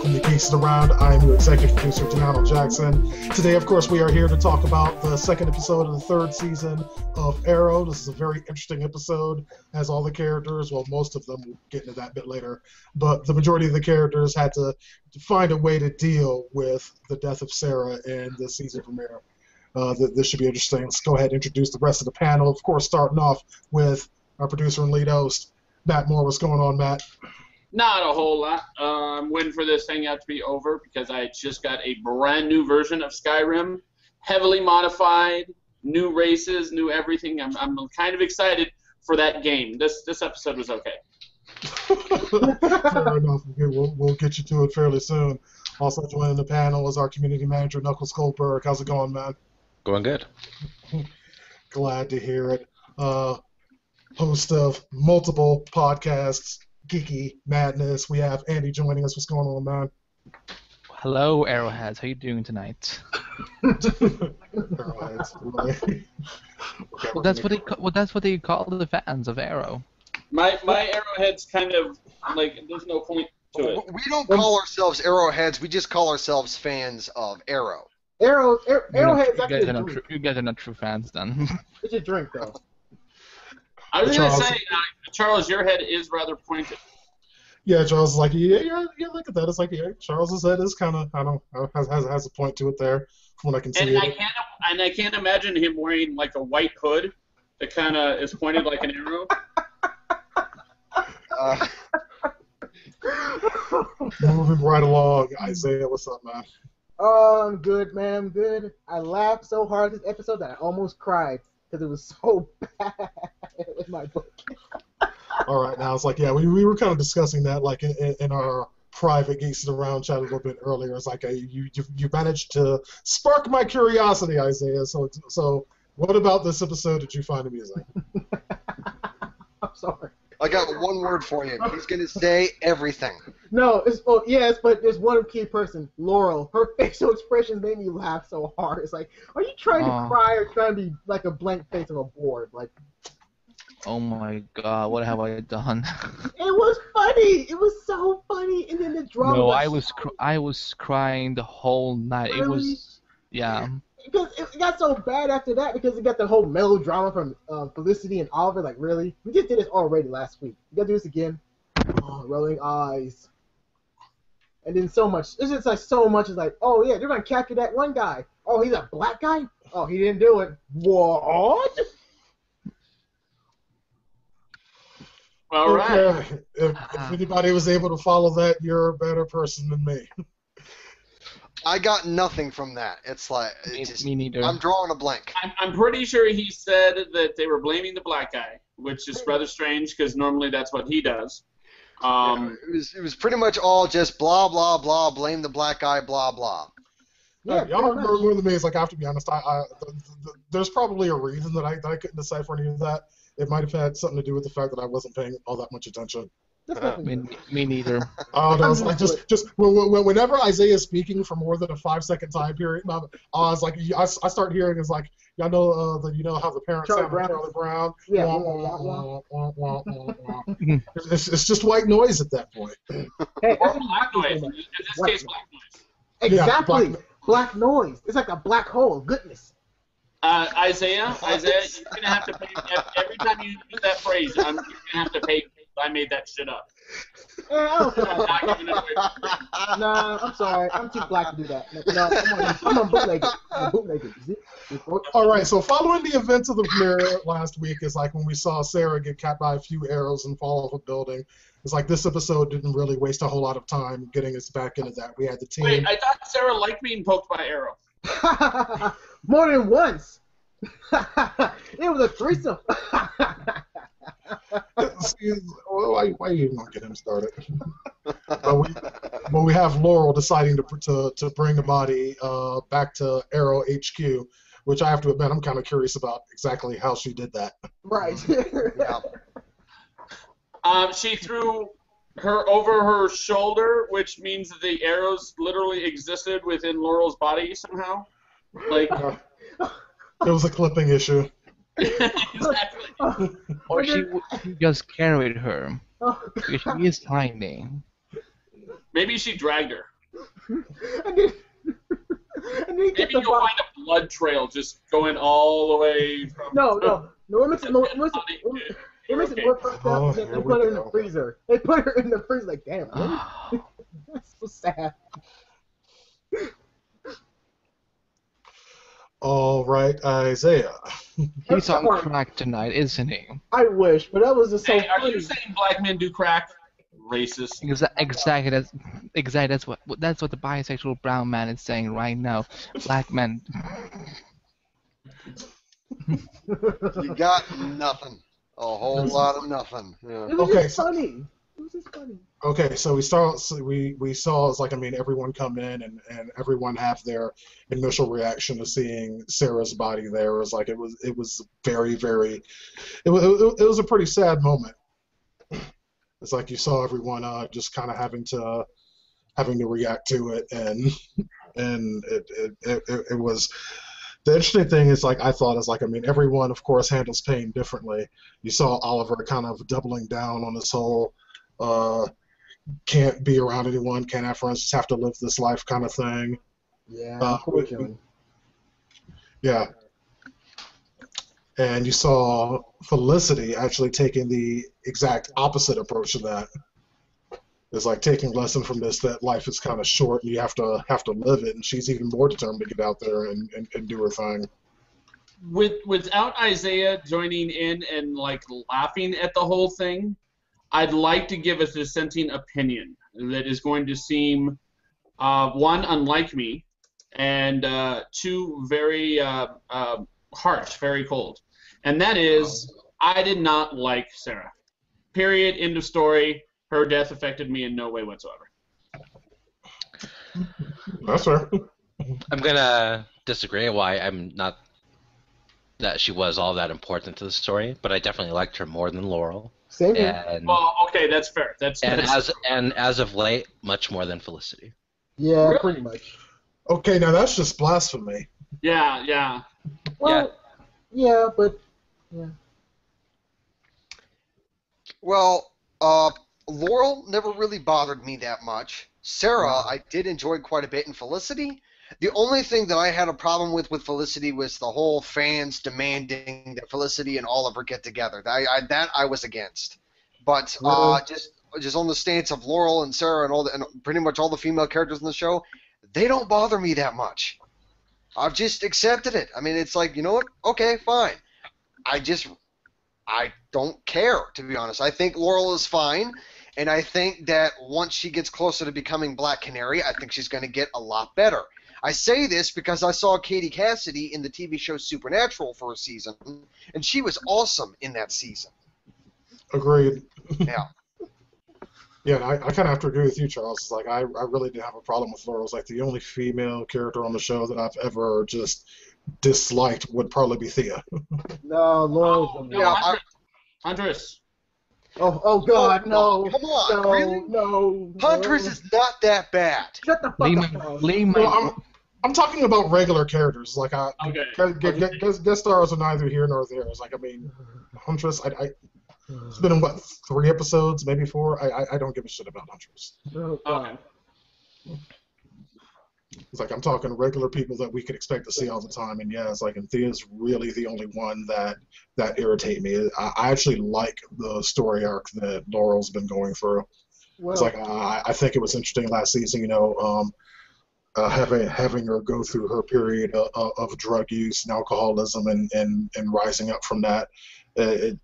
welcome to Geeks Around. I am your executive producer, Donald Jackson. Today, of course, we are here to talk about the second episode of the third season of Arrow. This is a very interesting episode, as all the characters, well, most of them, we'll get into that a bit later, but the majority of the characters had to find a way to deal with the death of Sarah in the season premiere. This should be interesting. Let's go ahead and introduce the rest of the panel. Of course, starting off with our producer and lead host, Matt Moore. What's going on, Matt? Not a whole lot. I'm waiting for this hangout to be over because I just got a brand new version of Skyrim, heavily modified, new races, new everything. I'm kind of excited for that game. This episode was okay. Fair enough. We'll get you to it fairly soon. Also joining the panel is our community manager, Knuckles Goldberg. How's it going, man? Going good. Glad to hear it. Host of multiple podcasts, Geeky Madness. We have Andy joining us. What's going on, man? Hello, Arrowheads. How you doing tonight? Arrowheads, really? Well, that's what they call the fans of Arrow. My Arrowhead's kind of like there's no point to it. We don't call ourselves Arrowheads. We just call ourselves fans of Arrow. Arrowhead's actually a drink. You guys are not true fans then. It's a drink, though. I was going to say, Charles, your head is rather pointed. Yeah, Charles is like, yeah, look at that. It's like, yeah, Charles's head is kind of, I don't know, has a point to it there, from what I can see. And I can't imagine him wearing like a white hood that kind of is pointed like an arrow. Moving right along, Isaiah, what's up, man? Oh, I'm good, man. I'm good. I laughed so hard this episode that I almost cried because it was so bad in my book. All right, now it's like, yeah, we were kind of discussing that like in our private Geeks Around chat a little bit earlier. It's like you managed to spark my curiosity, Isaiah. So what about this episode did you find amusing? I'm sorry. I got one word for you. He's going to say everything. No, yes, but there's one key person, Laurel. Her facial expressions made me laugh so hard. It's like, are you trying to cry or trying to be like a blank face of a board? Like, oh my God, what have I done? It was funny. It was so funny, and then the drama. No, I was crying the whole night. Really? It was, yeah. Because it got so bad after that because it got the whole melodrama from Felicity and Oliver. Like, really? We just did this already last week. You gotta do this again? Oh, rolling eyes. And then so much. It's just like so much is like, oh yeah, they're gonna capture that one guy. Oh, he's a black guy? Oh, he didn't do it. What? All right. Okay. If anybody was able to follow that, you're a better person than me. I got nothing from that. It's like Me neither. I'm drawing a blank. I'm pretty sure he said that they were blaming the black guy, which is rather strange because normally that's what he does. It was pretty much all just blah blah blah. Blame the black guy. Blah blah. Yeah, y'all remember more than me. It's like I have to be honest. There's probably a reason that I couldn't decipher any of that. It might have had something to do with the fact that I wasn't paying all that much attention. Me neither. Oh, no, it's like just whenever Isaiah is speaking for more than a 5-second time period, I was like, I start hearing it's like, y'all know how the parents sound like Charlie Brown. Yeah. It's just white noise at that point. Hey, Or black noise. In this case, black noise. exactly. Yeah, black noise. It's like a black hole of goodness. Isaiah, you're gonna have to pay every time you use that phrase. You're gonna have to pay. I made that shit up. Yeah, I don't feel I'm like not giving it away. Nah, I'm sorry. I'm too black to do that. No, I'm a bootlegger. I'm a bootlegger. All right, so following the events of the premiere last week is like when we saw Sarah get capped by a few arrows and fall off a building. It's like this episode didn't really waste a whole lot of time getting us back into that. We had the team. Wait, I thought Sarah liked being poked by arrow. More than once. It was a threesome. See, why are you not get him started? But we have Laurel deciding to bring the body back to Arrow HQ, which I have to admit I'm kind of curious about exactly how she did that. Right. Yeah. She threw her over her shoulder, which means that the arrows literally existed within Laurel's body somehow. Like, It was a clipping issue. exactly. Or she just carried her. Because she is tiny. Maybe she dragged her. and then, and then he gets Maybe the you'll find a blood trail just going all the way from. no. What makes it more fucked up is that here they we put her in the go. freezer. They put her in the freezer like, damn, really? That's so sad. All right, Isaiah. He's on crack tonight, isn't he? I wish, but that was just so Hey, are funny. you saying black men do crack? Racist. Exactly. That's what the bisexual brown man is saying right now. Black men. You got nothing. A whole lot of nothing. Yeah. It was Okay, just funny. It was just funny. Okay, so we saw it's like, I mean, everyone come in and everyone have their initial reaction to seeing Sarah's body there. It was like it was very, very it was a pretty sad moment. It's like you saw everyone just kind of having to react to it, and it was. The interesting thing is, like, I thought is like, I mean, everyone of course handles pain differently. You saw Oliver kind of doubling down on this whole can't be around anyone, can't have friends, just have to live this life kind of thing. Yeah, unfortunately. Yeah. And you saw Felicity actually taking the exact opposite approach to that. It's like taking lesson from this, that life is kind of short and you have to live it, and she's even more determined to get out there and do her thing. Without Isaiah joining in and like laughing at the whole thing, I'd like to give a dissenting opinion that is going to seem one, unlike me, and two, very harsh, very cold. And that is, I did not like Sarah. Period. End of story. Her death affected me in no way whatsoever. That's fair. I'm gonna disagree. Why I'm not that she was all that important to the story, but I definitely liked her more than Laurel. Same here. And Well, okay, that's fair. That's as of late, much more than Felicity. Yeah, Really? pretty much. Okay, now that's just blasphemy. yeah. Well, yeah, but yeah. Well, Laurel never really bothered me that much. Sarah, I did enjoy quite a bit, and Felicity. The only thing that I had a problem with Felicity was the whole fans demanding that Felicity and Oliver get together. That I was against. But just on the stance of Laurel and Sarah and pretty much all the female characters in the show, they don't bother me that much. I've just accepted it. I mean, it's like, you know what? Okay, fine. I don't care, to be honest. I think Laurel is fine, and I think that once she gets closer to becoming Black Canary, I think she's going to get a lot better. I say this because I saw Katie Cassidy in the TV show Supernatural for a season, and she was awesome in that season. Agreed. Yeah. Yeah, and I kind of have to agree with you, Charles. It's like I really didn't have a problem with Laurel. It's like the only female character on the show that I've ever just disliked would probably be Thea. No, Laurel's Oh, the no, Yeah, Huntress. Oh God, no. Come on, no, really? No. Huntress is not that bad. Shut the fuck up. No, I'm talking about regular characters. Like Okay. guest stars are neither here nor there. It's like, I mean, Huntress. It's been in what, 3 episodes, maybe 4. I don't give a shit about Huntress. Oh, God. It's like I'm talking regular people that we could expect to see all the time, and yeah, it's like, and Thea's really the only one that irritate me. I actually like the story arc that Laurel's been going through. Well, It's like I think it was interesting last season, having her go through her period of drug use and alcoholism and rising up from that. It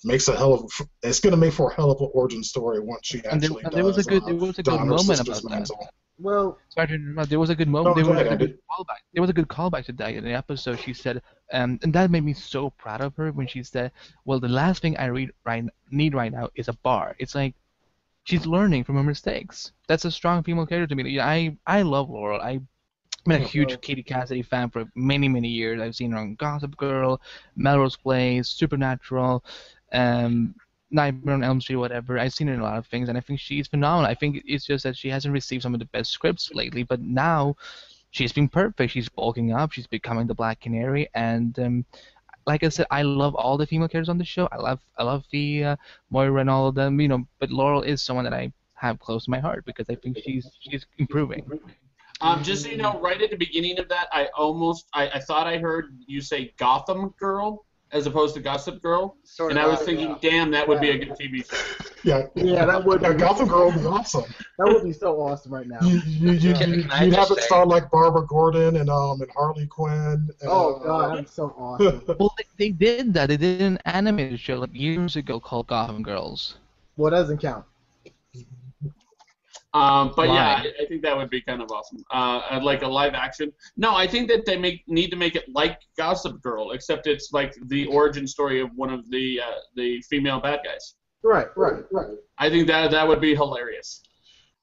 makes it's going to make for a hell of an origin story once she actually there was a good don her moment sister's about that. mantle. well, Sorry to interrupt. There was a good moment. No, There was go a ahead, good callback. There was a good callback to that in the episode. She said, and that made me so proud of her when she said, "Well, the last thing I need right now is a bar." It's like she's learning from her mistakes. That's a strong female character to me. Yeah, I love Laurel. I've been a huge Katie Cassidy fan for many, many years. I've seen her on Gossip Girl, Melrose Place, Supernatural, Nightmare on Elm Street, whatever. I've seen her in a lot of things, and I think she's phenomenal. I think it's just that she hasn't received some of the best scripts lately, but now she's been perfect. She's bulking up. She's becoming the Black Canary, and like I said, I love all the female characters on the show. I love the Moira and all of them, but Laurel is someone that I have close to my heart because I think she's improving. Just so you know, right at the beginning of that, I thought I heard you say Gotham Girl as opposed to Gossip Girl, Sort and of I was thinking, damn, that would be a good TV show. Yeah, that would Gotham Girl would be awesome. that would be so awesome right now. You'd have it star like Barbara Gordon and Harley Quinn. And, Oh god, that'd be so awesome. Well, they did that. They did an animated show like years ago called Gotham Girls. Well, it doesn't count. But yeah, I think that would be kind of awesome. Like a live action. No, I think that they need to make it like Gossip Girl, except it's like the origin story of one of the female bad guys. Right. I think that would be hilarious.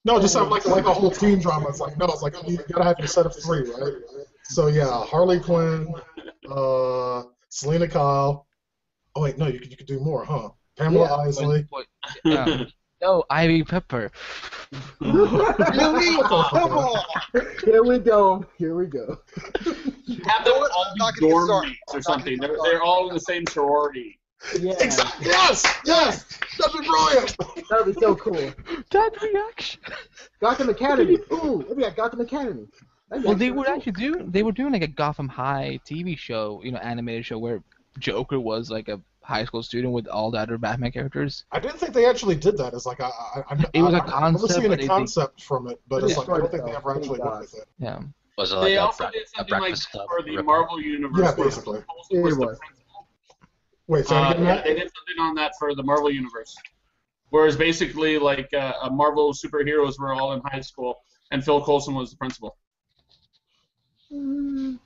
No, just have like a whole teen drama. It's like you gotta have your set of 3, right? So yeah, Harley Quinn, Selena Kyle. Oh wait, no, you could do more, huh? Pamela Isley. Yeah. No, Ivy Pepper. Really? Come on. Here we go. Have them all Not be gonna get dorm started. mates or something. They're all in the same sorority. Yeah. Exactly. Yes. That'd be brilliant. That'd be so cool. That reaction. Gotham Academy. Ooh, maybe got Gotham Academy. Well, they were doing like a Gotham High TV show, animated show where Joker was like a high school student with all the other Batman characters. I didn't think they actually did that. It's like It was a I remember concept, seeing but a concept from it, but it's like I don't think they Yeah. ever actually went with it. Yeah. Was it like They a also bre- did a something like breakfast club for the ripoff? Marvel universe. Yeah, where basically. Coulson was It the was. principal. Wait, so Yeah, they did something on that for the Marvel universe. Whereas basically, like a Marvel superheroes were all in high school, and Phil Coulson was the principal. no,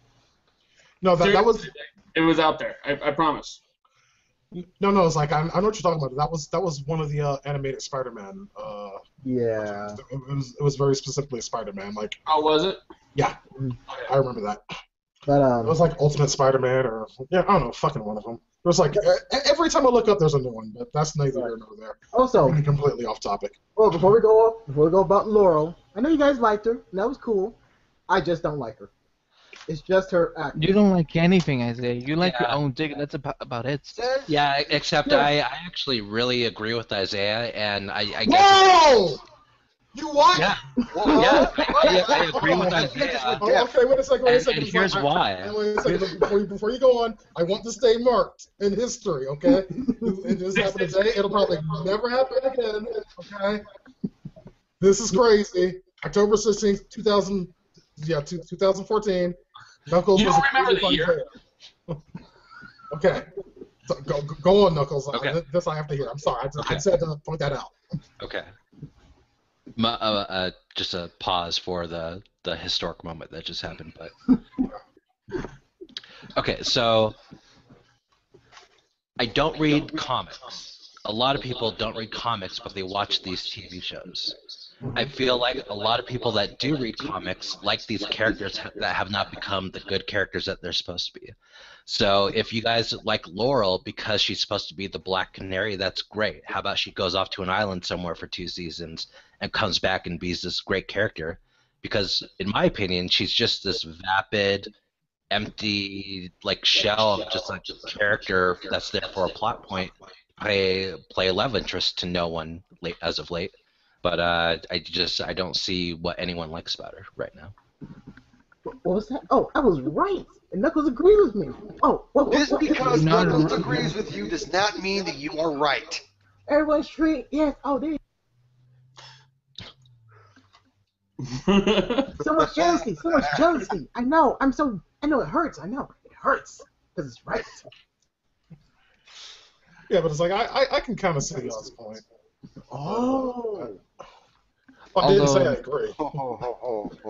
that was It was out there. I promise. no. It's like I know what you're talking about. That was one of the animated Spider-Man. Yeah. It was very specifically Spider-Man. Like How was it? yeah, I remember that. But It was like Ultimate Spider-Man or I don't know, fucking one of them. It was like every time I look up, there's a new one, but that's neither here nor there. also, I'm completely off topic. well, before we go about Laurel, I know you guys liked her, and that was cool. I just don't like her. It's just her acting. You don't like anything, Isaiah. You like your Yeah. own dick, and that's about it. Yeah, except Yeah. I actually really agree with Isaiah, and I guess. Whoa! You what? Yeah, Whoa, yeah, whoa, I agree with whoa. Isaiah. Oh, okay, wait a second. And here's why. Wait a second. Before you go on, I want to stay marked in history, okay? It just happened today. It'll probably never happen again, okay? This is crazy. October 16th, 2014. Knuckles You was don't a remember the fun year? player. Okay. So go on, Knuckles. Okay. This I have to hear. I'm sorry. I just had to point that out. Okay. Just a pause for the historic moment that just happened, but okay. So I don't read comics. A lot of people don't read comics, but they watch these TV shows. I feel like a lot of people that do read comics like these characters that have not become the good characters that they're supposed to be. So if you guys like Laurel because she's supposed to be the Black Canary, that's great. How about she goes off to an island somewhere for 2 seasons and comes back and be this great character? Because in my opinion, she's just this vapid, empty like shell of just like a character that's there for a plot point. Play love interest to no one as of late. But I don't see what anyone likes about her right now. What was that? Oh, I was right. And Knuckles agrees with me. Oh, Just because No, Knuckles no. agrees with you does not mean that you are right. everyone's treating. Yes. Oh, there. So much jealousy. So much jealousy. I know. I know it hurts. I know it hurts because it's right. Yeah, but it's like I can kind of see y'all's point. Oh. I didn't say Although- I agree.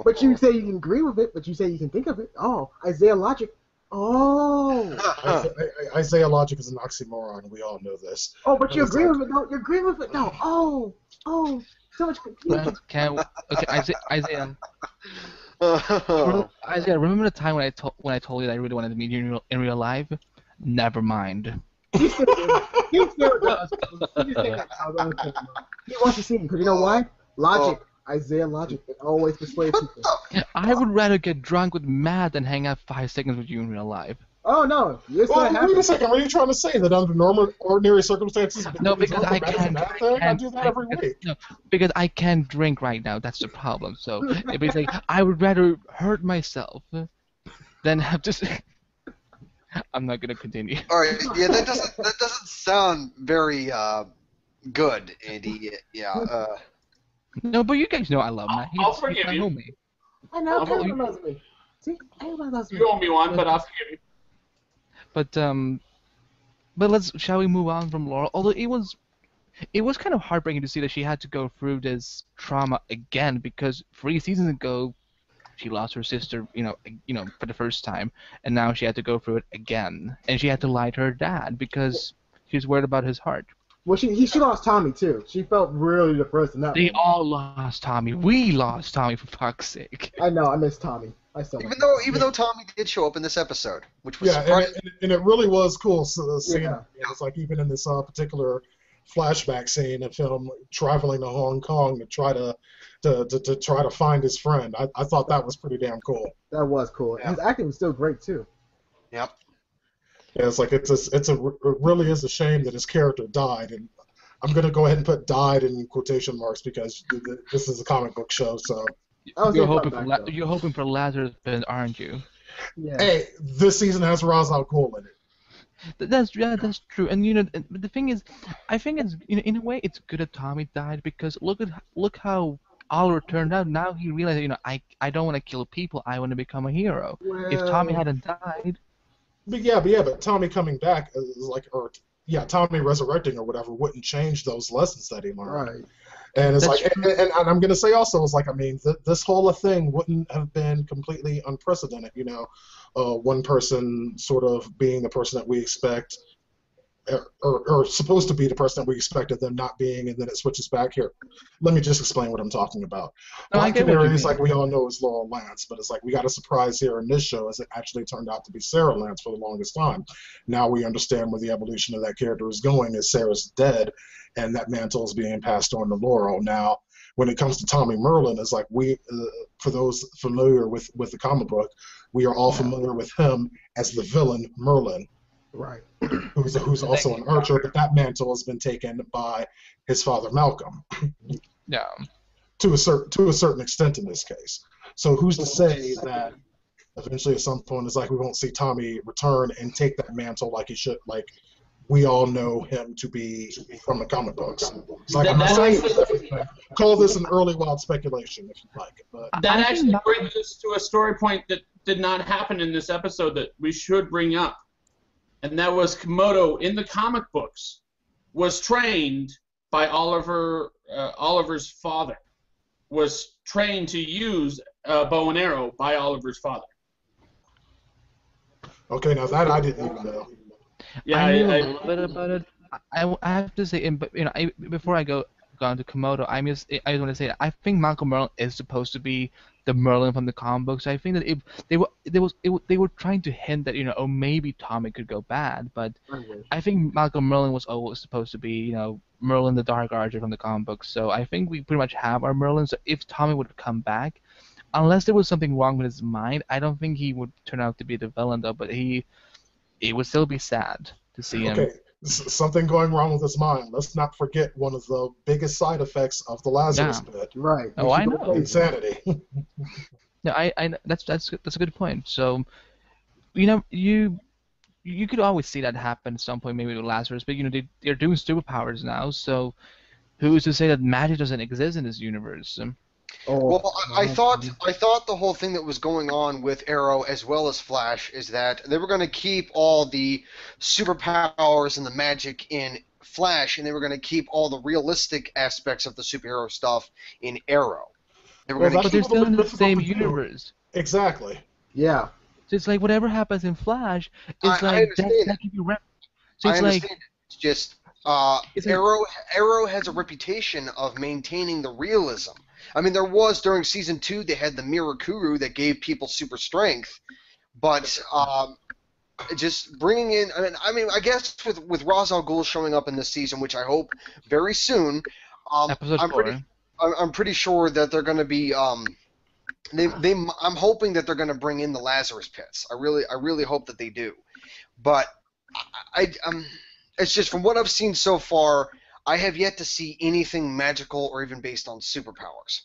But you say you can agree with it, but you say you can think of it. Oh, Isaiah logic. Oh. Isaiah logic is an oxymoron. We all know this. Oh, but you It's agree like- with it, though. You agree with it, no. Oh. So much confusion. Okay, Isaiah. Isaiah, remember the time when I told you that I really wanted to meet you in real life? Never mind. He still does. He wants to see me because you know why? Logic. Isaiah logic. It always persuades people. I would rather get drunk with Matt than hang out 5 seconds with you in real life. Oh no, this Well, not wait a happening. second. What are you trying to say? That under normal, ordinary circumstances, No, things because are I bad is a can't. bad I thing? I can't. do that every week. No, because I can't drink right now. That's the problem. So it'd be like I would rather hurt myself than have to. I'm not gonna continue. All right, yeah, that doesn't sound very good, Andy. Yeah. No, but you guys know I love Matt. I'll He's forgive my you. homie. I know, Oh, everyone loves me. See, everyone loves me. You owe me one, but I'll forgive you. But shall we move on from Laurel? Although it was kind of heartbreaking to see that she had to go through this trauma again because 3 seasons ago she lost her sister, for the first time, and now she had to go through it again, and she had to lie to her dad because she was worried about his heart. Well, she lost Tommy too. She felt really depressed in that They moment. all lost Tommy. We lost Tommy, for fuck's sake. I know, I miss Tommy. I still miss Even though Tommy did show up in this episode, which was Yeah, surprising. and it really was cool seeing Yeah. it's like even in this particular flashback scene of him traveling to Hong Kong to try to find his friend. I thought that was pretty damn cool. That was cool. Yeah. His acting was still great too. Yep. Yeah, it's like it really is a shame that his character died, and I'm gonna go ahead and put "died" in quotation marks because this is a comic book show. So I was You're gonna hoping come for back, though. you're hoping for Lazarus Pit, aren't you? Yeah. hey, this season has Ra's al Ghul in it. That's true. And but the thing is, I think it's in a way it's good that Tommy died because look how Oliver turned out. Now he realized I don't want to kill people. I want to become a hero. If Tommy Well, hadn't died, But Tommy coming back is Tommy resurrecting or whatever wouldn't change those lessons that he learned. right. And it's That's like, and I'm going to say also, it's like, I mean, this whole thing wouldn't have been completely unprecedented, one person sort of being the person that we expect, or supposed to be the person that we expected them not being, and then it switches back here. Let me just explain what I'm talking about. No, I Black get what you Canary is mean. like we all know is Laurel Lance, but it's like we got a surprise here in this show as it actually turned out to be Sarah Lance for the longest time. Now we understand where the evolution of that character is going, is Sarah's dead, and that mantle is being passed on to Laurel. Now, when it comes to Tommy Merlin, it's like for those familiar with the comic book, we are all familiar with him as the villain Merlin, Right. who's also an archer, but that mantle has been taken by his father Malcolm yeah. to a certain extent in this case. So who's to say that eventually at some point it's like we won't see Tommy return and take that mantle like he should, like we all know him to be from the comic books. It's like I'm not saying call this an early wild speculation if you like it, but That I actually think brings us to a story point that did not happen in this episode that we should bring up. And that was Komodo in the comic books was trained by Oliver's father, was trained to use bow and arrow by Oliver's father. okay, now that I didn't even know. Yeah, I knew a little bit about it. I have to say, before I go on to Komodo, I just want to say that I think Malcolm Merlin is supposed to be the Merlin from the comic books. I think that if they were trying to hint that maybe Tommy could go bad, but I think Malcolm Merlin was always supposed to be Merlin the Dark Archer from the comic books. So I think we pretty much have our Merlin. So if Tommy would come back, unless there was something wrong with his mind, I don't think he would turn out to be the villain though. But it would still be sad to see him. Okay, something going wrong with his mind. Let's not forget one of the biggest side effects of the Lazarus Pit. Right. Oh, I know. Insanity. Yeah, that's a good point. So, you could always see that happen at some point, maybe with Lazarus, but they're doing superpowers now. So, who's to say that magic doesn't exist in this universe? Well, I thought the whole thing that was going on with Arrow as well as Flash is that they were going to keep all the superpowers and the magic in Flash, and they were going to keep all the realistic aspects of the superhero stuff in Arrow. They were Well, going to But they're keep. still in the difficult same to do. universe. Exactly. Yeah. So it's like whatever happens in Flash, it's I like understand that can be So I it's understand. like It's just It's like- Arrow has a reputation of maintaining the realism. I mean, there was during season 2 they had the Mirakuru that gave people super strength, but just bringing in. I guess with Ra's al Ghul showing up in this season, which I hope very soon. episode I'm 4. I'm pretty sure that they're going to be. I'm hoping that they're going to bring in the Lazarus pits. I really hope that they do. But it's just from what I've seen so far, I have yet to see anything magical or even based on superpowers.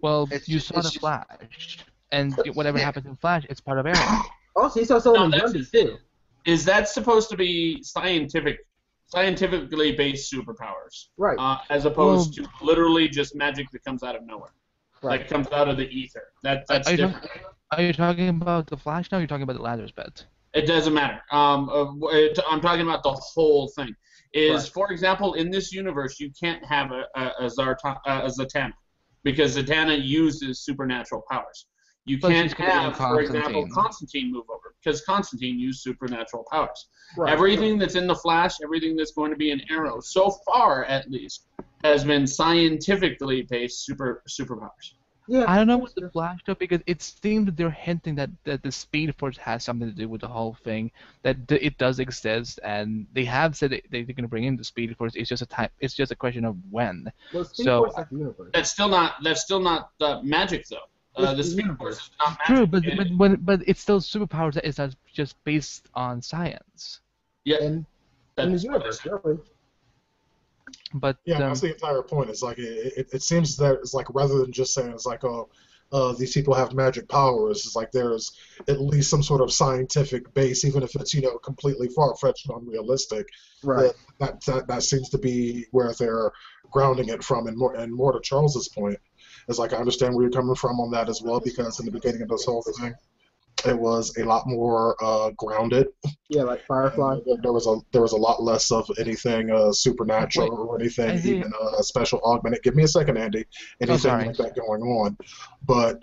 Well, It's you just- saw it's the just- Flash, and whatever Yeah. happens in Flash, it's part of Arrow. Also, you saw someone No, in that's Grundy the thing. too. Is that supposed to be scientifically based superpowers, Right. as opposed to literally just magic that comes out of nowhere, Right. like comes out of the ether? That's Are you, different. are you talking about the Flash now? Or are you talking about the Lazarus Pit? It doesn't matter. I'm talking about the whole thing. Right. For example, in this universe, you can't have a Zatanna, because Zatanna uses supernatural powers. You But can't she's gonna be have, for example, Constantine. Constantine move over, because Constantine used supernatural powers. Right. Everything that's in the Flash, everything that's going to be in Arrow, so far at least, has been scientifically based superpowers. Yeah. I don't know with the Flash though, because it seems that they're hinting that the Speed Force has something to do with the whole thing. That it does exist, and they have said that they're going to bring in the Speed Force. It's just It's just a question of when. Well, Speed So- Force is like the universe. That's still not magic though. It's The the Speed universe. Force is not magic. True, but it's still superpowers that is not just based on science. Yeah, in the that's what universe, it is. really. But Yeah, that's the entire point. It's like it seems that it's like rather than just saying it's like these people have magic powers, it's like there's at least some sort of scientific base, even if it's completely far fetched and unrealistic. Right. That seems to be where they're grounding it from, and more to Charles's point, is like I understand where you're coming from on that as well, because in the beginning of this whole thing, it was a lot more grounded. Yeah, like Firefly. There was a lot less of anything supernatural or anything even special augmented. Give me a second, Andy. Anything sorry. like that going on, but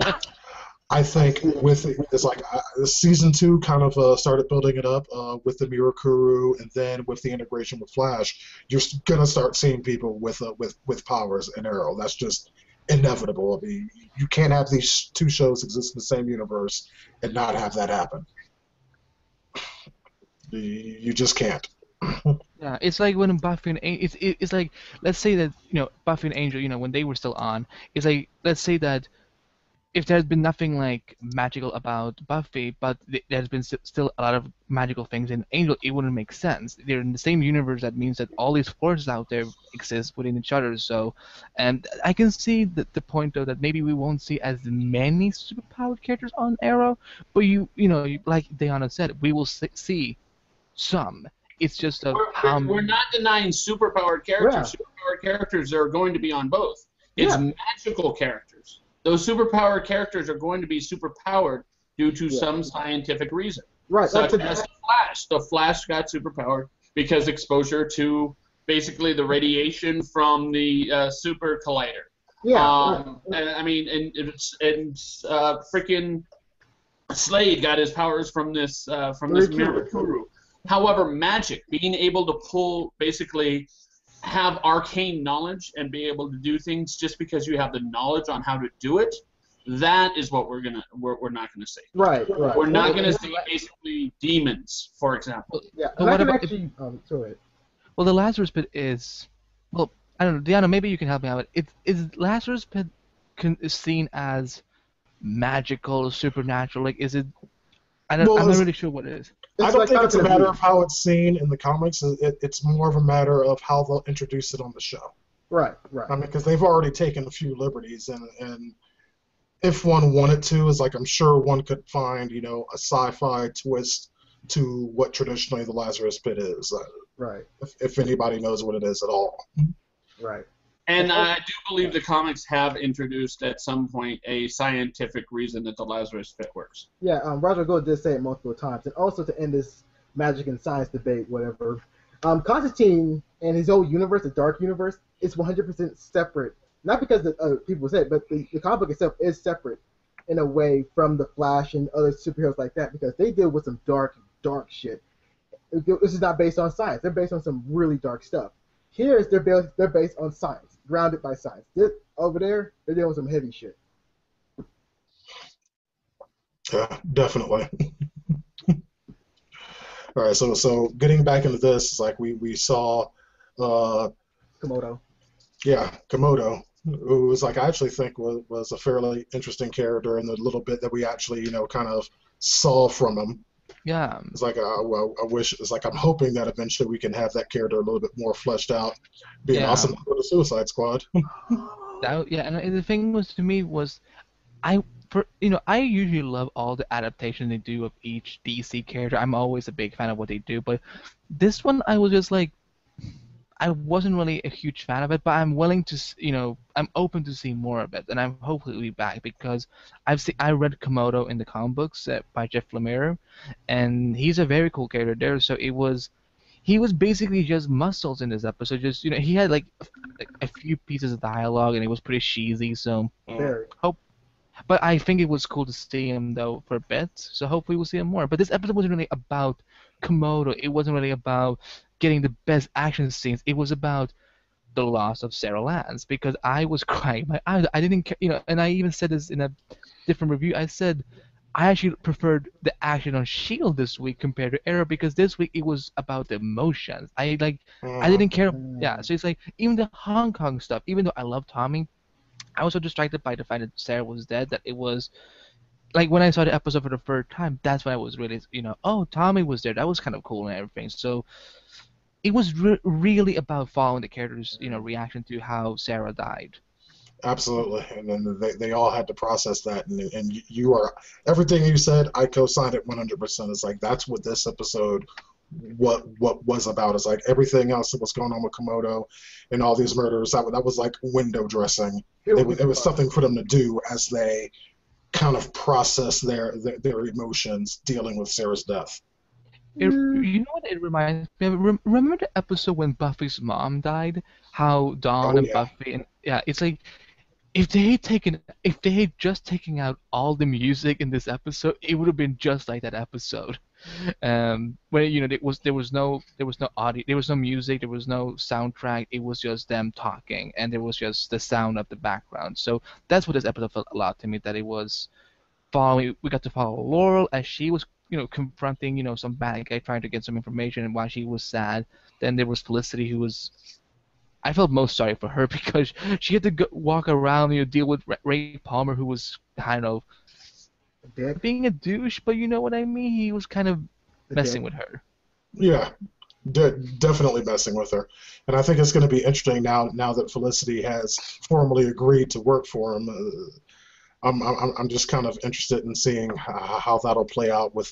I think it's like season 2 kind of started building it up with the Mirakuru, and then with the integration with Flash, you're gonna start seeing people with powers in Arrow. That's just inevitable. I mean, you can't have these two shows exist in the same universe and not have that happen. You just can't. yeah, it's like when Buffy and it's like, let's say that Buffy and Angel, when they were still on, it's like, let's say that if there's been nothing like magical about Buffy, but there's been still a lot of magical things in Angel, it wouldn't make sense. They're in the same universe. That means that all these forces out there exist within each other. So, and I can see the point though that maybe we won't see as many superpowered characters on Arrow, but like Diana said, we will see some. It's just We're not denying superpowered characters. Yeah. Superpowered characters are going to be on both. It's magical characters. Those superpowered characters are going to be superpowered due to some scientific reason. Right. Such as the Flash. The Flash got superpowered because exposure to basically the radiation from the super collider. Yeah. And freaking Slade got his powers from this Mirakuru. However, magic, being able to basically have arcane knowledge and be able to do things just because you have the knowledge on how to do it, that is what we're not gonna see. Right. We're not gonna see basically demons, for example. Yeah. But And I what can about actually. Sorry. Well, the Lazarus Pit is, well, I don't know, Diana, maybe you can help me out. Is Lazarus Pit is seen as magical, supernatural? Like, is it? I'm not really sure what it is. I don't think it's a kind matter of how it's seen in the comics. It's more of a matter of how they'll introduce it on the show. Right. I mean, because they've already taken a few liberties, and if one wanted to, is like I'm sure one could find, a sci-fi twist to what traditionally the Lazarus Pit is. Right. If anybody knows what it is at all. Right. And I do believe the comics have introduced at some point a scientific reason that the Lazarus Pit works. Yeah. Roger Gold did say it multiple times, and also to end this magic and science debate, whatever. Constantine and his whole universe, the Dark Universe, is 100% separate. Not because the people said, but the comic book itself is separate in a way from the Flash and other superheroes like that, because they deal with some dark shit. This is not based on science. They're based on some really dark stuff. Here, they're based on science, grounded by science. Over there, they're dealing with some heavy shit. Yeah, definitely. All right, so getting back into this, it's like we saw, Komodo. Yeah, Komodo, who was like I actually think was a fairly interesting character in the little bit that we actually kind of saw from him. Yeah. It's like, well, I wish, it's like I'm hoping that eventually we can have that character a little bit more fleshed out. Be an Yeah. awesome for the Suicide Squad. Yeah, and the thing was to me was I usually love all the adaptation they do of each DC character. I'm always a big fan of what they do, but this one I was just like I wasn't really a huge fan of it, but I'm willing to I'm open to see more of it, and I'm hopefully be back because I read Komodo in the comic books by Jeff Lemire, and he's a very cool character there. So he was basically just muscles in this episode. Just he had like a few pieces of dialogue, and it was pretty cheesy. So Very. hope but I think it was cool to see him though for a bit, so hopefully we'll see him more. But this episode wasn't really about Komodo. It wasn't really about getting the best action scenes. It was about the loss of Sarah Lance because I was crying my eyes. I didn't care, and I even said this in a different review. I said I actually preferred the action on Shield this week compared to Arrow because this week it was about the emotions. I didn't care. Yeah, so it's like even the Hong Kong stuff. Even though I love Tommy, I was so distracted by the fact that Sarah was dead that it was like when I saw the episode for the third time, that's when I was really, oh, Tommy was there. That was kind of cool and everything. So it was really about following the characters, reaction to how Sarah died. Absolutely, and then they all had to process that, and you are everything you said. I co-signed it 100%. It's like that's what this episode, what was about. It's like everything else that was going on with Komodo, and all these murders. That was like window dressing. It was something for them to do as they kind of process their emotions dealing with Sarah's death. You know what it reminds me of? Remember the episode when Buffy's mom died? How Dawn Oh and yeah, Buffy and yeah, it's like if they had just taken out all the music in this episode, it would have been just like that episode. Where there was no audio, there was no music, there was no soundtrack. It was just them talking, and there was just the sound of the background. So that's what this episode felt a lot to me. That it was following. We got to follow Laurel as she was confronting some bad guy trying to get some information, and why she was sad. Then there was Felicity who was I felt most sorry for her because she had to walk around, deal with Ray Palmer, who was kind of Dick. being a douche, but you know what I mean. He was kind of messing with her. yeah. Definitely messing with her, and I think it's going to be interesting now that Felicity has formally agreed to work for him. I'm just kind of interested in seeing how that'll play out with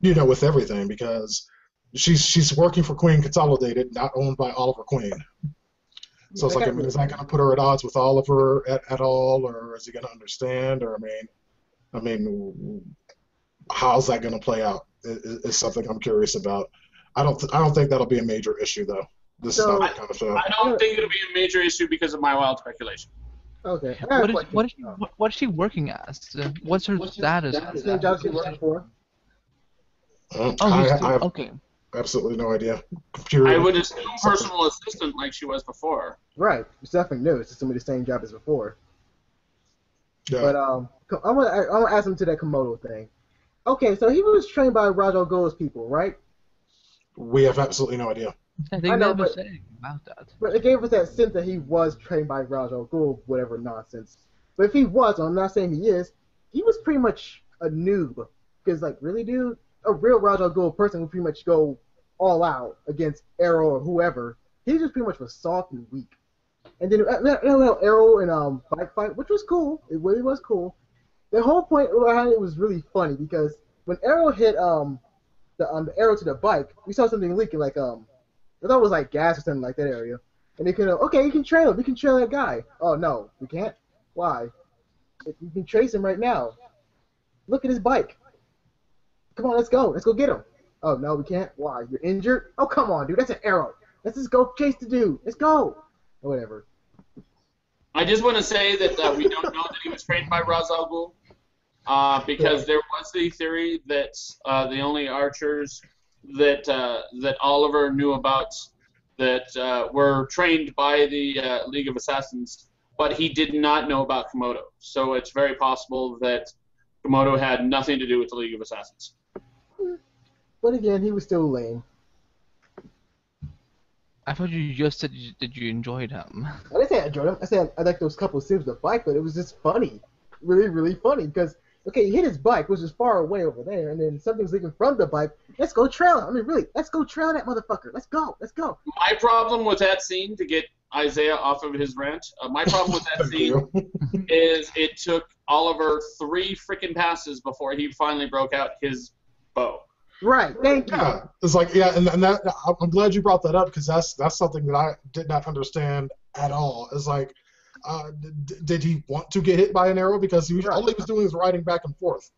with everything because she's working for Queen Consolidated, not owned by Oliver Queen. So it's like, I mean, is that going to put her at odds with Oliver at all, or is he going to understand? Or I mean, how's that going to play out? Is something I'm curious about. I don't think that'll be a major issue though. This is not that kind of show. I don't think it'll be a major issue because of my wild speculation. Okay. What is she working as? What's her status? Same job she's working for. I have okay. absolutely no idea. Computer. I would assume personal assistant like she was before. Right. It's definitely new. It's just gonna be the same job as before. Yeah. But I'm gonna ask him to that Komodo thing. Okay, so he was trained by Ra's al Ghul's people, right? We have absolutely no idea. They never said anything about that. But it gave us that sense that he was trained by Ra's al Ghul, whatever nonsense. But if he was, I'm not saying he is, he was pretty much a noob. Because, like, really, dude? A real Ra's al Ghul person would pretty much go all out against Arrow or whoever. He just pretty much was soft and weak. And then Arrow and Bike Fight, which was cool. It really was cool. The whole point behind it was really funny because when Arrow hit the arrow to the bike, we saw something leaking, like I thought it was like gas or something like that area. And they could okay, you can trail him. We can trail that guy. Oh no, we can't. Why? You can trace him right now. Look at his bike. Come on, let's go. Let's go get him. Oh no, we can't. Why? You're injured? Oh come on, dude. That's an arrow. Let's just go chase the dude. Let's go. Or whatever. I just want to say that we don't know that he was trained by Ra's al Ghul, because there was the theory that the only archers that Oliver knew about that were trained by the League of Assassins, but he did not know about Komodo. So it's very possible that Komodo had nothing to do with the League of Assassins. But again, he was still lame. I thought you just said that you enjoyed him. I didn't say I enjoyed him. I said I liked those couple of scenes with the bike, but it was just funny. Really, really funny. Because Okay, he hit his bike, which is far away over there, and then something's leaving from the bike. Let's go trail him. I mean, really, let's go trail that motherfucker. Let's go. Let's go. My problem with that scene, to get Isaiah off of his rant, my problem with that scene is it took Oliver 3 freaking passes before he finally broke out his bow. Right. Thank you. Yeah, it's like and that I'm glad you brought that up because that's something that I did not understand at all. It's like, did he want to get hit by an arrow? Because all he was doing was riding back and forth.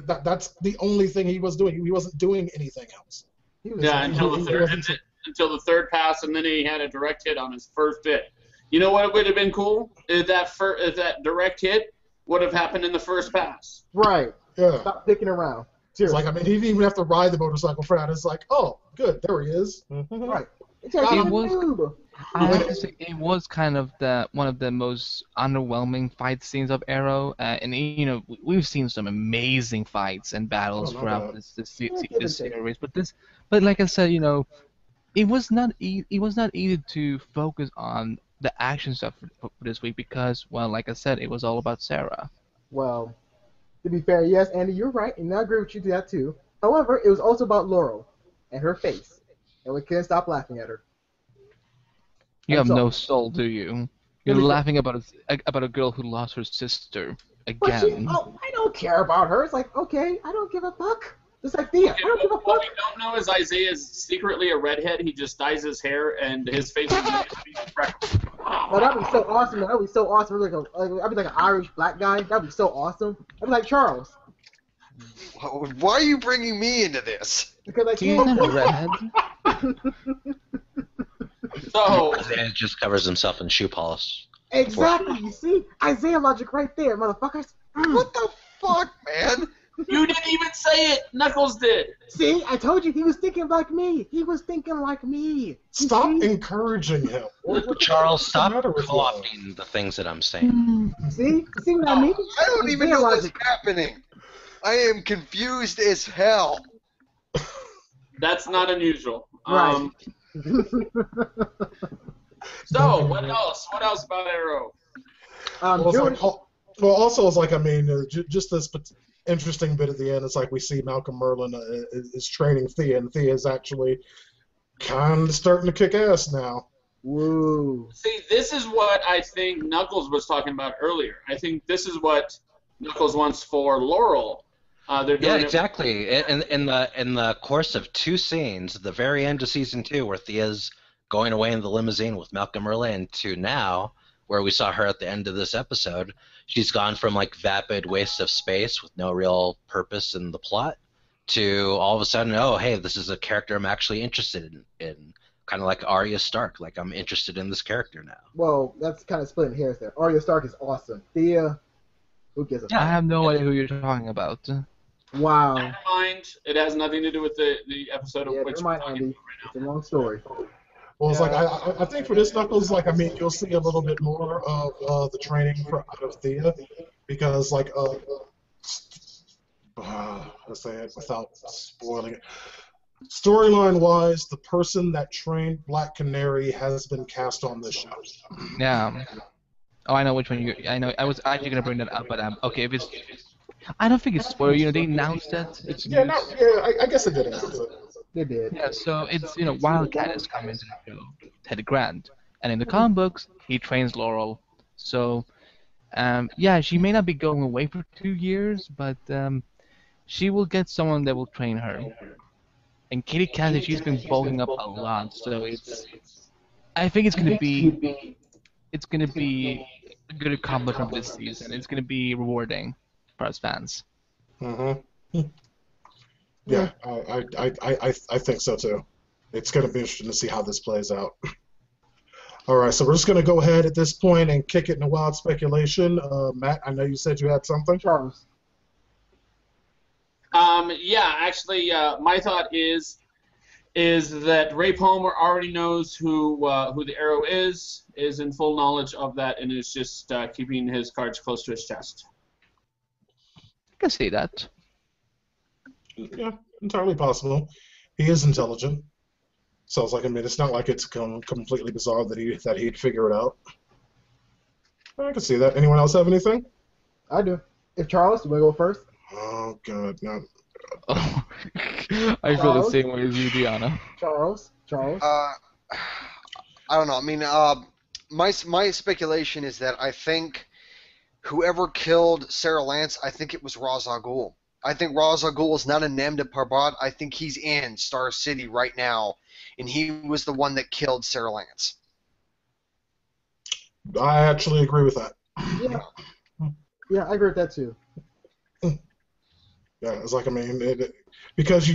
That's the only thing he was doing. He wasn't doing anything else. Until the third pass, and then he had a direct hit on his first hit. You know what would have been cool? If that direct hit would have happened in the first pass. Right. Yeah. Stop dicking around. It's like, I mean, he didn't even have to ride the motorcycle for that. It's like, oh, good, there he is. Right. I have to say, it was kind of one of the most underwhelming fight scenes of Arrow, and you know we've seen some amazing fights and battles throughout this series, but like I said, you know, it was not easy to focus on the action stuff for this week because, well, like I said, it was all about Sarah. Well, to be fair, yes, Andy, you're right, and I agree with you to that too. However, it was also about Laurel and her face, and we couldn't stop laughing at her. You have no soul, do you? You're laughing about a girl who lost her sister again. I don't care about her. It's like, okay, I don't give a fuck. Just like Thea, I don't give a fuck. What we don't know is Isaiah's secretly a redhead. He just dyes his hair, and his face is freckles. Oh, that'd be so awesome. That'd be so awesome. I'd be like an Irish black guy. That'd be so awesome. I'd be like Charles. Why are you bringing me into this? Because I He's not a redhead. So Isaiah just covers himself in shoe polish. Exactly. You see, Isaiah logic right there, motherfuckers. What the fuck, man? you didn't even say it. Knuckles did. See, I told you he was thinking like me. He was thinking like me. Stop encouraging him. Charles, stop co-opting the things that I'm saying. See what I mean? I don't even know what's happening. I am confused as hell. That's not unusual. Right. So, what else? What else about Arrow? Also, it's like, I mean, just this interesting bit at the end. It's like we see Malcolm Merlin is training Thea, and Thea is actually kind of starting to kick ass now. Woo. See, this is what I think Knuckles was talking about earlier. I think this is what Knuckles wants for Laurel. Yeah, exactly. In the course of 2 scenes, the very end of season 2, where Thea's going away in the limousine with Malcolm Merlin, to now, where we saw her at the end of this episode, she's gone from like vapid waste of space with no real purpose in the plot to all of a sudden, oh hey, this is a character I'm actually interested in. Kind of like Arya Stark. Like, I'm interested in this character now. Well, that's kind of splitting hairs there. Arya Stark is awesome. Thea, who gives a fuck? I have no idea who you're talking about. Wow. Never mind. It has nothing to do with the episode of which we're talking about right now. It's a long story. Well, it's like I think for this Knuckles, like, I mean, you'll see a little bit more of the training out of Thea, because like let's say it without spoiling it. Storyline-wise, the person that trained Black Canary has been cast on this show. Yeah. Oh, I know which one I know. I was actually gonna bring that up, but okay. If it's, I don't think it's spoiler. You know, they announced that. It's I guess they did announce it. They did. Yeah. So it's, you know, Wildcat is coming to the show, Ted Grant, and in the comic books he trains Laurel. So, yeah, she may not be going away for 2 years, but she will get someone that will train her. And Katie Cassidy, she's been bulking up a lot, so I think it's gonna be a good accomplishment this season. It's gonna be rewarding for us fans. Mm-hmm. Yeah, I think so too. It's gonna be interesting to see how this plays out. All right, so we're just gonna go ahead at this point and kick it into wild speculation. Matt, I know you said you had something. Charles. Yeah, actually, my thought is that Ray Palmer already knows who the Arrow is in full knowledge of that, and is just keeping his cards close to his chest. I can see that. Yeah, entirely possible. He is intelligent. So it's like, I mean, it's not like it's completely bizarre that he'd figure it out. I can see that. Anyone else have anything? I do. If Charles, you want to go first? Oh god, no. Oh, I feel the Charles? same way as you, Diana. Charles? I don't know. I mean, my speculation is that I think whoever killed Sarah Lance, I think it was Ra's al Ghul. I think Ra's al Ghul is not a Namda Parbat. I think he's in Star City right now, and he was the one that killed Sarah Lance. I actually agree with that. Yeah. Yeah, I agree with that too. Yeah, it's like, I mean, because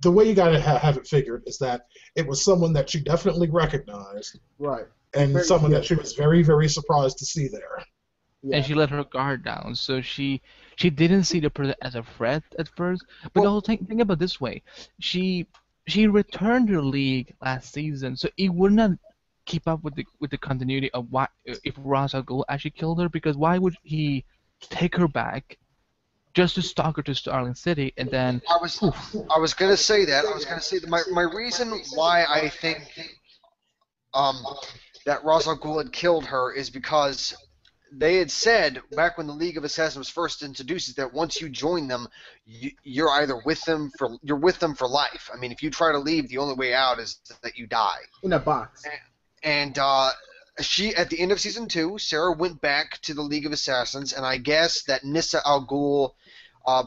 the way you got to have it figured is that it was someone that you definitely recognized, Right. and Very someone that she skilled. was very, very surprised to see there. Yeah. And she let her guard down, so she didn't see the person as a threat at first. But Well- also think about it this way: she returned to the league last season, so it would not keep up with the continuity of why if Ra's al Ghul actually killed her, because why would he take her back just to stalk her to Starling City and then I was gonna say that. I was gonna say that my reason why I think that Ra's al Ghul had killed her is because they had said back when the League of Assassins was first introduced is that once you join them, you're either with them for life. I mean, if you try to leave, the only way out is that you die. In a box. And she, at the end of season 2, Sarah went back to the League of Assassins, and I guess that Nissa Al Ghul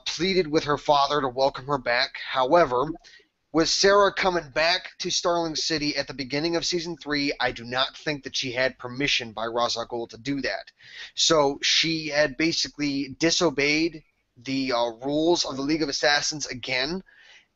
pleaded with her father to welcome her back. However, with Sarah coming back to Starling City at the beginning of season 3, I do not think that she had permission by Ra's al Ghul to do that. So she had basically disobeyed the rules of the League of Assassins again,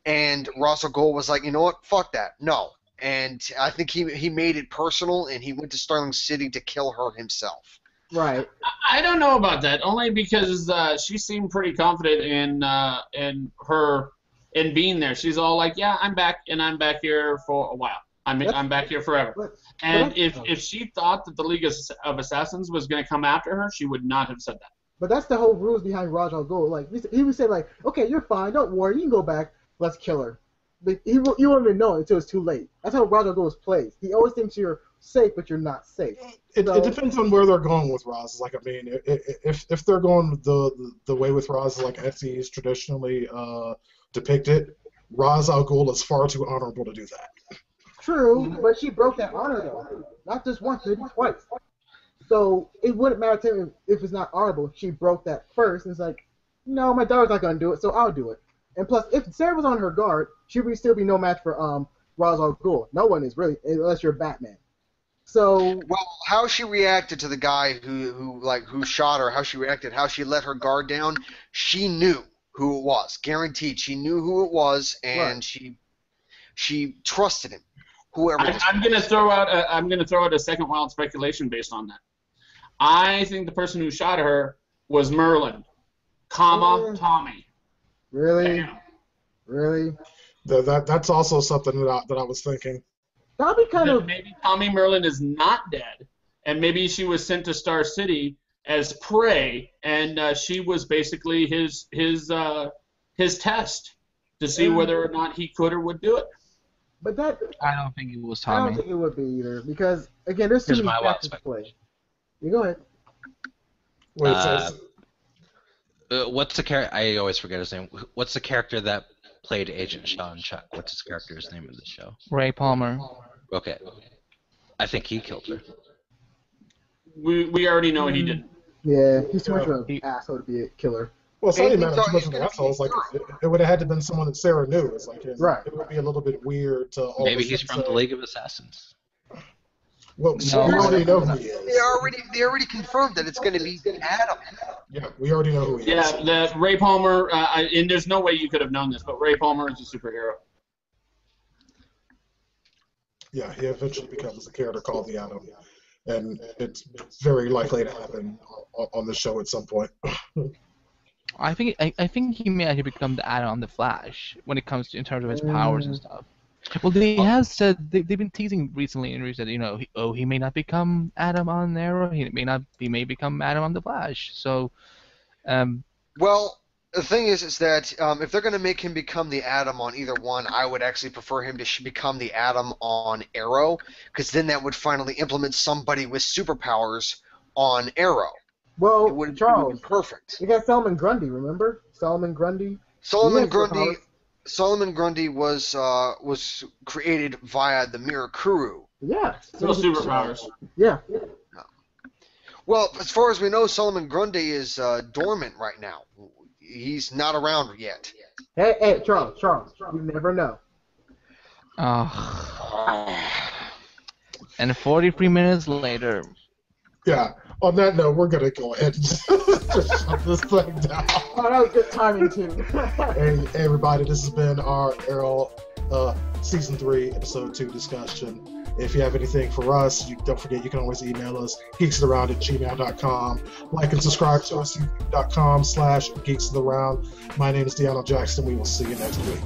and Ra's al Ghul was like, you know what, fuck that, no. And I think he made it personal, and he went to Starling City to kill her himself. Right. I don't know about that, only because she seemed pretty confident in her in being there. She's all like, "Yeah, I'm back, and I'm back here for a while. I'm back here forever." And if she thought that the League of Assassins was going to come after her, she would not have said that. But that's the whole rules behind Ra's al Ghul. Like he would say, like, okay, you're fine, don't worry, you can go back, let's kill her. But you won't even know until it's too late. That's how Ra's al Ghul is played. He always thinks you're safe, but you're not safe. It depends on where they're going with Ra's. Like, I mean, if they're going the way with Ra's, like Etsy is traditionally depicted, Ra's al Ghul is far too honorable to do that. True, but she broke that honor though. Not just once, maybe twice. So it wouldn't matter to him if it's not honorable. She broke that first, and it's like, no, my daughter's not gonna do it, so I'll do it. And plus, if Sarah was on her guard, she would still be no match for Ra's al Ghul. No one is really, unless you're Batman. So well, how she reacted to the guy who shot her, how she reacted, how she let her guard down, she knew who it was, guaranteed. She knew who it was, and right. she trusted him. Whoever. I'm gonna throw out a second wild speculation based on that. I think the person who shot her was Merlin, Tommy. Really? Damn. Really? That's also something that I was thinking. That'd be kind of. Maybe Tommy Merlin is not dead, and maybe she was sent to Star City as prey, and she was basically his test to see whether or not he could or would do it. But that. I don't think it was I don't Tommy. think it would be either, because again, there's too Here's many my wild factors to play. You go ahead. Wait, What's the character? I always forget his name. What's the character that played Agent Sean Chuck? What's his character's name in the show? Ray Palmer. Okay. I think he killed her. We already know he didn't. Yeah, he's too much of an asshole to be a killer. well, it's not even Anything too much he's of an gonna asshole. It's be like it would have had to been someone that Sarah knew. It's like Right. It would be a little bit weird to all Maybe of a he's sudden from the say, League of Assassins. Well, No. we already know who he is. They already confirmed that it's going to be Adam. Yeah, we already know who he is. Yeah, that Ray Palmer, and there's no way you could have known this, but Ray Palmer is a superhero. Yeah, he eventually becomes a character called the Atom, and it's very likely to happen on the show at some point. I think he may actually become the Atom on the Flash when it comes to in terms of his powers and stuff. Well, they have said they've been teasing recently in interviews that he may not become Atom on Arrow. He may become Atom on the Flash. So, Well, the thing is that if they're going to make him become the Atom on either one, I would actually prefer him to become the Atom on Arrow, because then that would finally implement somebody with superpowers on Arrow. Well, It would have Charles, been perfect. you got Solomon Grundy, remember? Solomon Grundy? Solomon He has Grundy. superpowers. Solomon Grundy was created via the Mirakuru. Yeah. No superpowers. Yeah. Well, as far as we know, Solomon Grundy is dormant right now. He's not around yet. Hey, Charles, you never know. And 43 minutes later. Yeah. On that note, we're gonna go ahead and just shut this thing down. Oh, that was good timing too. Hey, everybody, this has been our Arrow Season 3, Episode 2 discussion. If you have anything for us, don't forget you can always email us, geeksaround@gmail.com. Like and subscribe to us, youtube.com/geeksaround. My name is Deanna Jackson. We will see you next week.